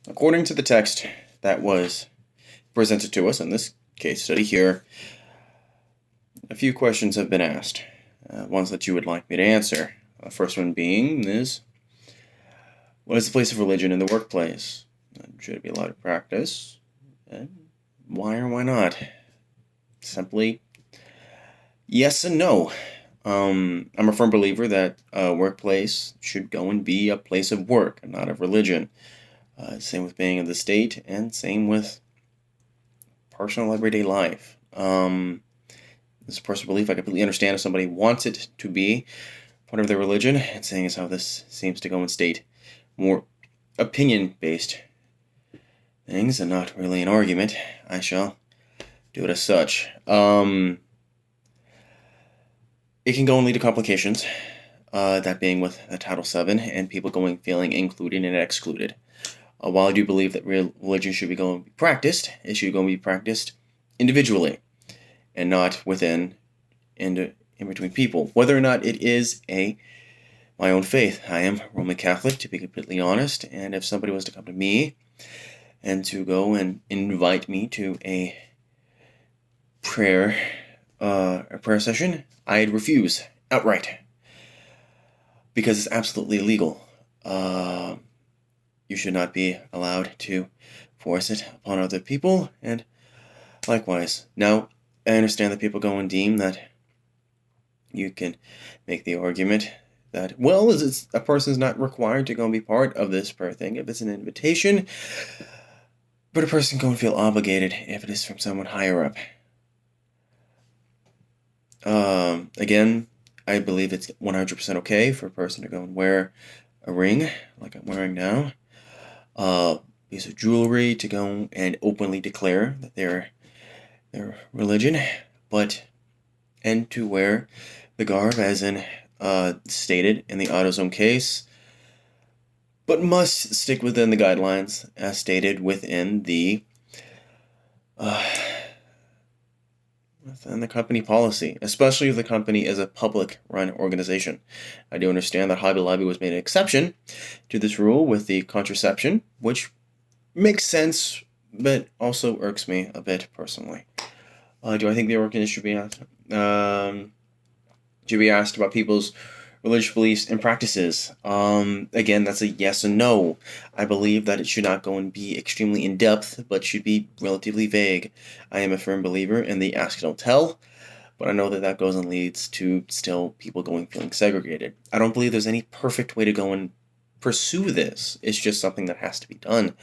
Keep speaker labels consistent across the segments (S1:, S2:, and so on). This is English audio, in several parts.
S1: According to the text that was presented to us in this case study here, a few questions have been asked, ones that you would like me to answer. The first one being is, what is the place of religion in the workplace? Should it be allowed to practice? And why or why not? Simply, yes and no. I'm a firm believer that a workplace should go and be a place of work and not of religion. Same with being of the state, and same with personal everyday life. This is a personal belief. I completely understand if somebody wants it to be part of their religion, and seeing as how this seems to go and state more opinion-based things and not really an argument, I shall do it as such. It can go and lead to complications, that being with Title VII and people feeling included and excluded. While I do believe that religion should be going to be practiced, it should go and be practiced individually and not within and in between people. Whether or not it is my own faith. I am Roman Catholic, to be completely honest, and if somebody was to come to me and to go and invite me to a prayer session, I'd refuse outright because it's absolutely illegal. You should not be allowed to force it upon other people, and likewise. Now, I understand that people go and deem that you can make the argument that, well, a person's not required to go and be part of this prayer thing if it's an invitation, but a person can go and feel obligated if it is from someone higher up. Again, I believe it's 100% okay for a person to go and wear a ring, like I'm wearing now, piece of jewelry, to go and openly declare that their religion, and to wear the garb as in stated in the AutoZone case, but must stick within the guidelines as stated within the company policy, especially if the company is a public-run organization. I do understand that Hobby Lobby was made an exception to this rule with the contraception, which makes sense, but also irks me a bit personally. Do I think the organization should be asked? Should be asked about people's religious beliefs and practices? Again, that's a yes and no. I believe that it should not go and be extremely in-depth, but should be relatively vague. I am a firm believer in the ask, don't tell, but I know that goes and leads to still people feeling segregated. I don't believe there's any perfect way to go and pursue this. It's just something that has to be done.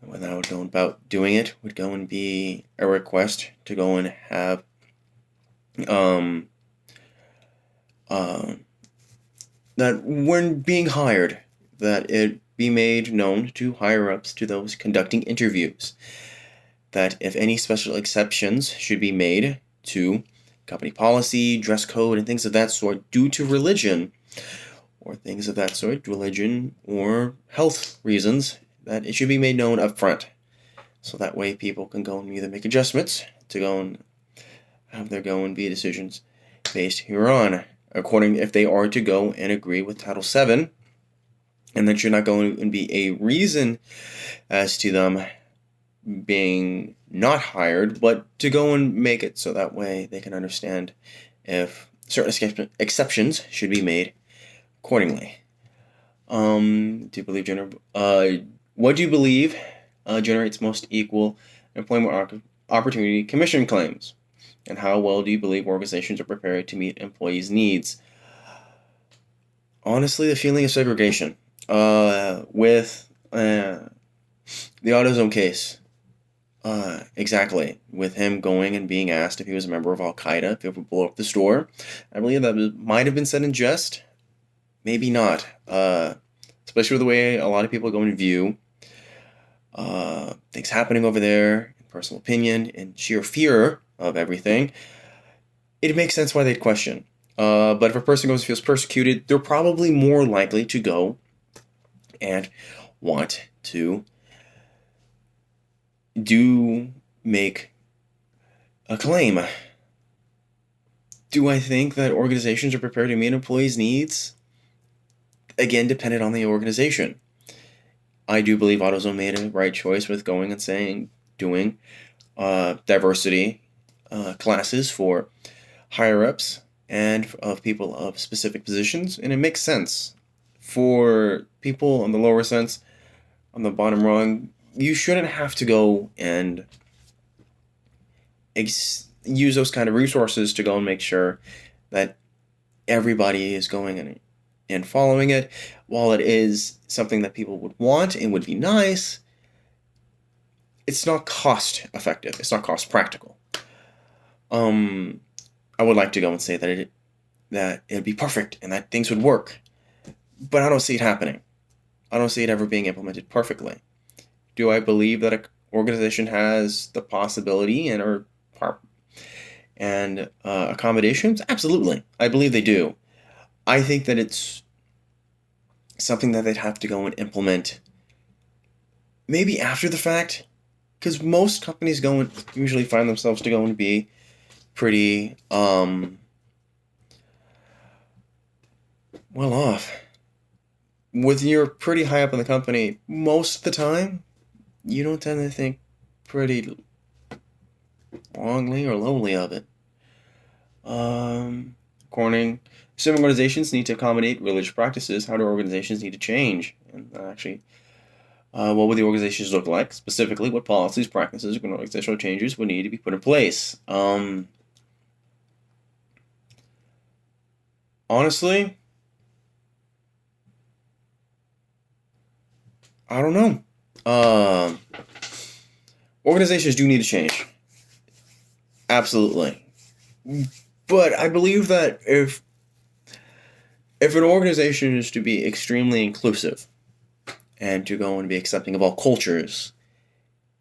S1: When I would go about doing it, would go and be a request to go and have that when being hired, that it be made known to higher-ups, to those conducting interviews, that if any special exceptions should be made to company policy, dress code, and things of that sort due to religion, or things of that sort, religion or health reasons, that it should be made known up front. So that way people can go and either make adjustments to go and have their go and be decisions based hereon, according if they are to go and agree with Title VII, and that should not going to be a reason as to them being not hired, but to go and make it so that way they can understand if certain exceptions should be made accordingly. Do you believe what do you believe generates most equal employment opportunity commission claims? And how well do you believe organizations are prepared to meet employees' needs? Honestly, the feeling of segregation. With the AutoZone case, exactly. With him going and being asked if he was a member of Al-Qaeda, if he would blow up the store. I believe that might have been said in jest. Maybe not. Especially with the way a lot of people go and view things happening over there, in personal opinion, and sheer fear of everything, it makes sense why they'd question. But if a person goes and feels persecuted, they're probably more likely to go and want to make a claim. Do I think that organizations are prepared to meet employees' needs? Again, dependent on the organization. I do believe AutoZone made a right choice with going and doing diversity classes for higher ups and of people of specific positions, and it makes sense. For people on the lower sense, on the bottom rung, you shouldn't have to go and use those kind of resources to go and make sure that everybody is going and following it. While it is something that people would want and would be nice, it's not cost effective. It's not cost practical. I would like to go and say that it'd be perfect and that things would work, but I don't see it happening. I don't see it ever being implemented perfectly. Do I believe that an organization has the possibility and accommodations? Absolutely, I believe they do. I think that it's something that they'd have to go and implement maybe after the fact, because most companies go and usually find themselves to go and be pretty well off. When you're pretty high up in the company, most of the time, you don't tend to think pretty wrongly or lowly of it. According, some organizations need to accommodate religious practices. How do organizations need to change? And actually, what would the organizations look like? Specifically, what policies, practices, and organizational changes would need to be put in place? Honestly, I don't know. Organizations do need to change. Absolutely. But I believe that if an organization is to be extremely inclusive and to go and be accepting of all cultures,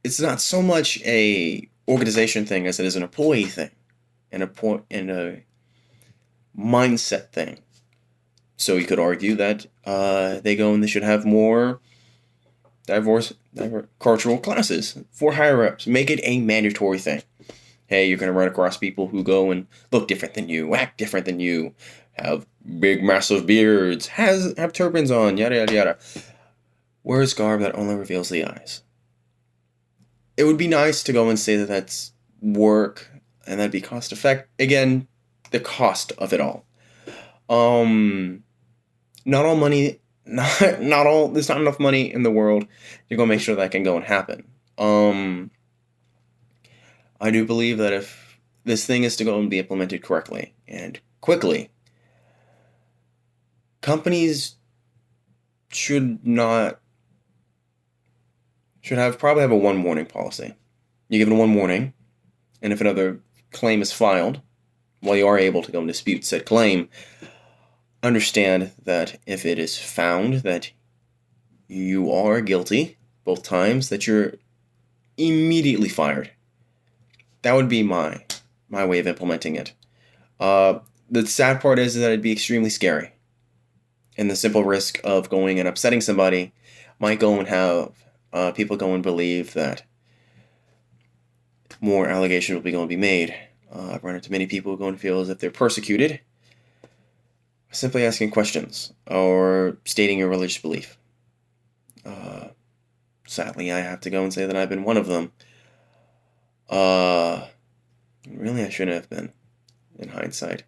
S1: it's not so much a organization thing as it is an employee thing and a mindset thing. So you could argue that they go and they should have more diverse cultural classes for higher ups. Make it a mandatory thing. Hey, you're going to run across people who go and look different than you, act different than you, have big, massive beards, have turbans on, yada, yada, yada. Wears garb that only reveals the eyes. It would be nice to go and say that that's work and that'd be cost effective. Again, the cost of it all. Not all money, not all, there's not enough money in the world to go make sure that can go and happen. I do believe that if this thing is to go and be implemented correctly and quickly, companies should probably have a one warning policy. You give it one warning, and if another claim is filed, while you are able to go and dispute said claim, understand that if it is found that you are guilty both times, that you're immediately fired. That would be my way of implementing it. The sad part is that it'd be extremely scary. And the simple risk of going and upsetting somebody might go and have people go and believe that more allegations will be going to be made. I've run into many people who go and feel as if they're persecuted simply asking questions or stating your religious belief. Sadly, I have to go and say that I've been one of them. Really, I shouldn't have been, in hindsight.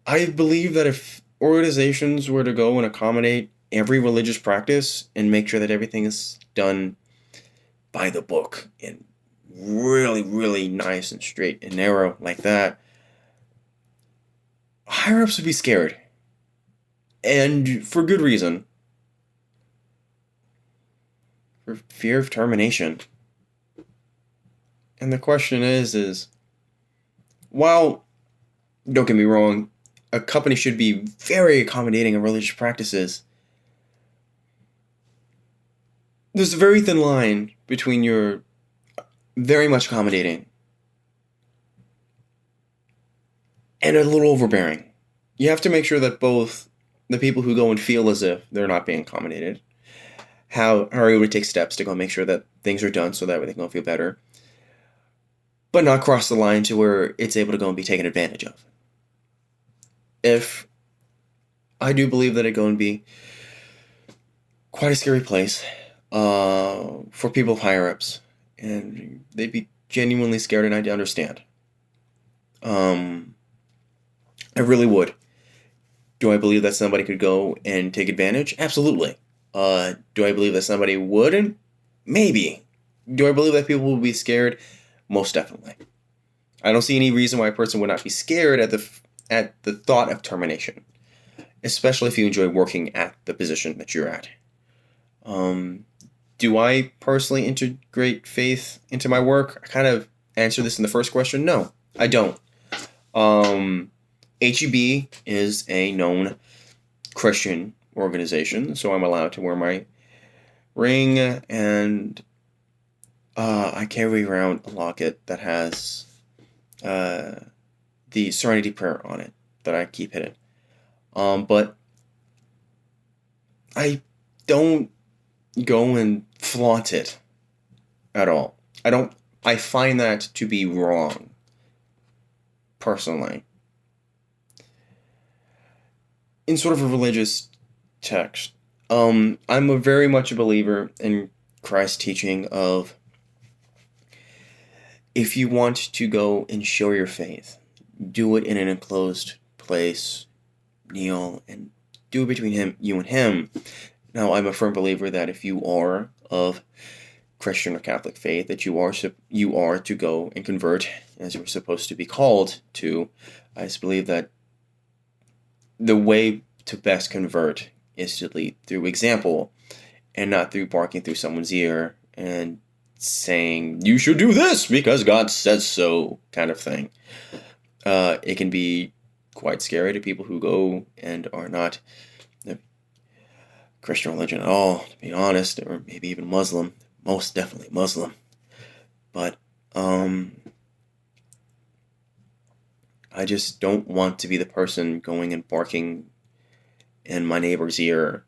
S1: I believe that if organizations were to go and accommodate every religious practice and make sure that everything is done by the book and really, really nice and straight and narrow like that, higher-ups would be scared. And for good reason. For fear of termination. And the question is, while, don't get me wrong, a company should be very accommodating of religious practices, there's a very thin line between your very much accommodating and a little overbearing. You have to make sure that both the people who go and feel as if they're not being accommodated are able to take steps to go make sure that things are done so that way they can go feel better, but not cross the line to where it's able to go and be taken advantage of. If I do believe that it go and be quite a scary place for people of higher ups, and they'd be genuinely scared, and I understand. Um, I really would. Do I believe that somebody could go and take advantage? Absolutely. Do I believe that somebody wouldn't? Maybe. Do I believe that people would be scared? Most definitely. I don't see any reason why a person would not be scared at the thought of termination, especially if you enjoy working at the position that you're at. Um, do I personally integrate faith into my work? I kind of answered this in the first question. No, I don't. Um, HEB is a known Christian organization, so I'm allowed to wear my ring, and I carry around a locket that has uh, the Serenity Prayer on it that I keep hidden. But I don't go and flaunt it at all. I don't. I find that to be wrong, personally. In sort of a religious text, I'm a very much a believer in Christ's teaching of if you want to go and show your faith, do it in an enclosed place, kneel, and do it between you and him. Now, I'm a firm believer that if you are of Christian or Catholic faith, that you are to go and convert as you're supposed to be called to. I just believe that the way to best convert is to lead through example and not through barking through someone's ear and saying, you should do this because God says so, kind of thing. It can be quite scary to people who go and are not Christian religion at all, to be honest, or maybe even Muslim. Most definitely Muslim. But I just don't want to be the person going and barking in my neighbor's ear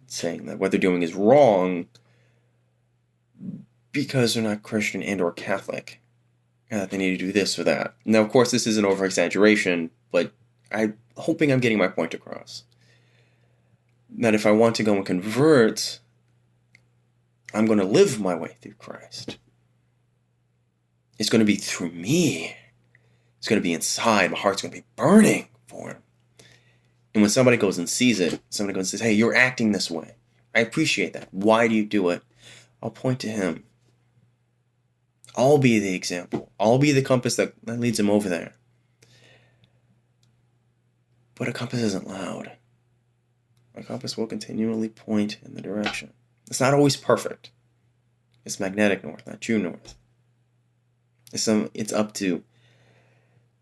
S1: saying that what they're doing is wrong because they're not Christian and or Catholic. They need to do this or that. Now, of course, this is an over-exaggeration, but I'm hoping I'm getting my point across. That if I want to go and convert, I'm going to live my way through Christ. It's going to be through me. It's going to be inside. My heart's going to be burning for him. And when somebody goes and sees it, somebody goes and says, hey, you're acting this way. I appreciate that. Why do you do it? I'll point to him. I'll be the example. I'll be the compass that leads him over there. But a compass isn't loud. A compass will continually point in the direction. It's not always perfect. It's magnetic north, not true north. It's up to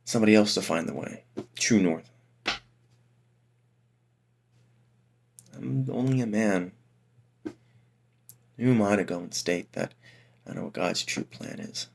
S1: somebody else to find the way. True north. I'm only a man. Who am I to go and state that I know what God's true plan is?